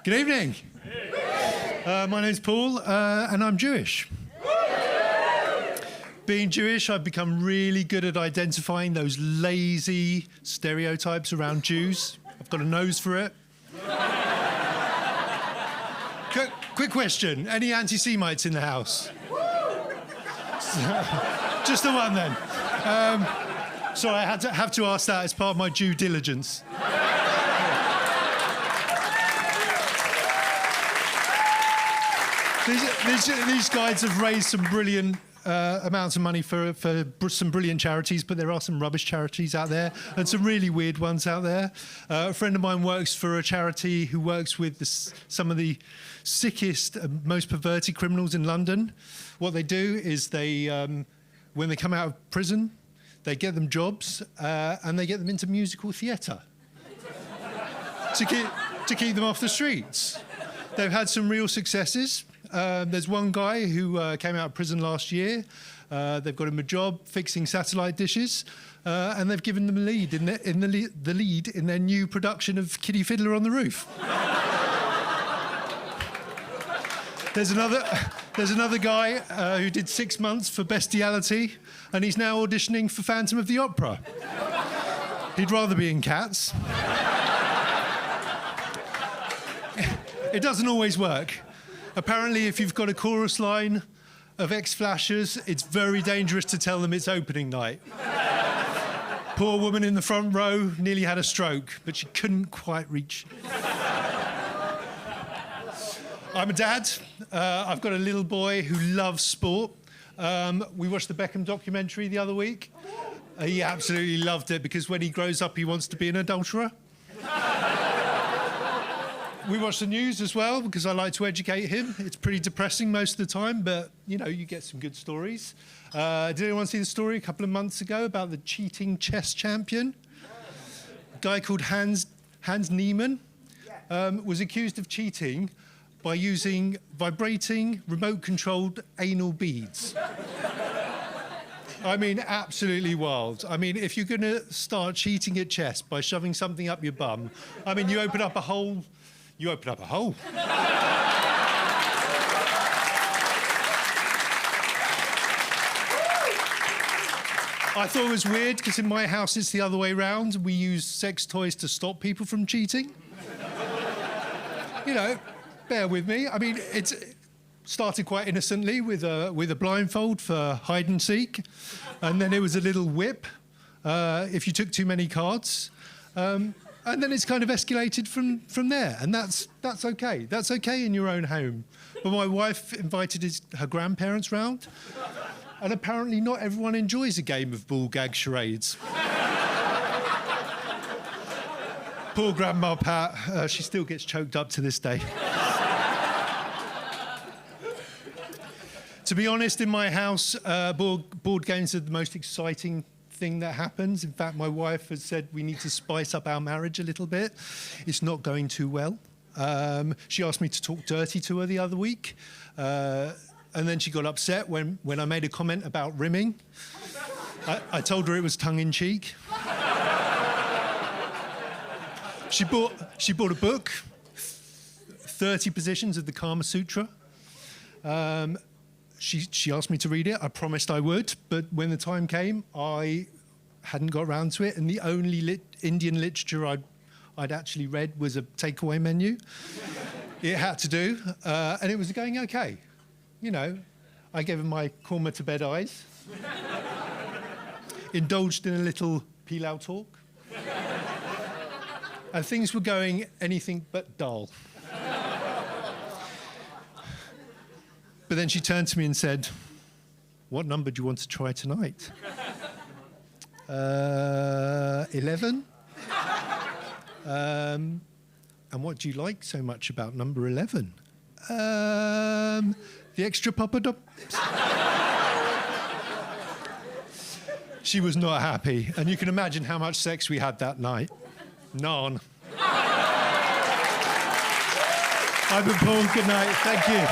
Good evening. My name's Paul, and I'm Jewish. Being Jewish, I've become really good at identifying those lazy stereotypes around Jews. I've got a nose for it. Quick question. Any anti-Semites in the house? Just the one then. Sorry, I have to ask that as part of my due diligence. These guys have raised some brilliant amounts of money for some brilliant charities, but there are some rubbish charities out there and some really weird ones out there. A friend of mine works for a charity who works with some of the sickest, most perverted criminals in London. What they do is they, when they come out of prison, they get them jobs and they get them into musical theatre to keep them off the streets. They've had some real successes. There's one guy who came out of prison last year. They've got him a job fixing satellite dishes, and they've given them a lead the lead in their new production of Kitty Fiddler on the Roof. There's another guy who did 6 months for Bestiality, and he's now auditioning for Phantom of the Opera. He'd rather be in Cats. It doesn't always work. Apparently, if you've got a chorus line of ex-flashers, it's very dangerous to tell them it's opening night. Poor woman in the front row nearly had a stroke, but she couldn't quite reach. I'm a dad. I've got a little boy who loves sport. We watched the Beckham documentary the other week. He absolutely loved it because when he grows up, he wants to be an adulterer. We watch the news as well because I like to educate him. It's pretty depressing most of the time, but, you know, you get some good stories. Did anyone see the story a couple of months ago about the cheating chess champion? A guy called Hans Niemann was accused of cheating by using vibrating, remote-controlled anal beads. I mean, absolutely wild. I mean, if you're going to start cheating at chess by shoving something up your bum, I mean, you open up a hole. I thought it was weird because in my house it's the other way around. We use sex toys to stop people from cheating. You know, bear with me. I mean, it started quite innocently with a blindfold for hide and seek, and then it was a little whip if you took too many cards. And then it's kind of escalated from there, and that's okay. That's okay in your own home. But my wife invited her grandparents round, and apparently not everyone enjoys a game of ball gag charades. Poor Grandma Pat, she still gets choked up to this day. To be honest, in my house, board games are the most exciting thing that happens. In fact, my wife has said we need to spice up our marriage a little bit. It's not going too well. She asked me to talk dirty to her the other week, and then she got upset when I made a comment about rimming. I told her it was tongue-in-cheek. She bought a book, 30 Positions of the Kama Sutra. She asked me to read it. I promised I would, but when the time came, I hadn't got around to it, and the only Indian literature I'd actually read was a takeaway menu. It had to do, and it was going okay. You know, I gave her my korma to bed eyes, indulged in a little pilau talk, and things were going anything but dull. But then she turned to me and said, "What number do you want to try tonight?" 11. And what do you like so much about number 11? The extra papadop. She was not happy, and you can imagine how much sex we had that night. None. I've been Paul. Good night. Thank you.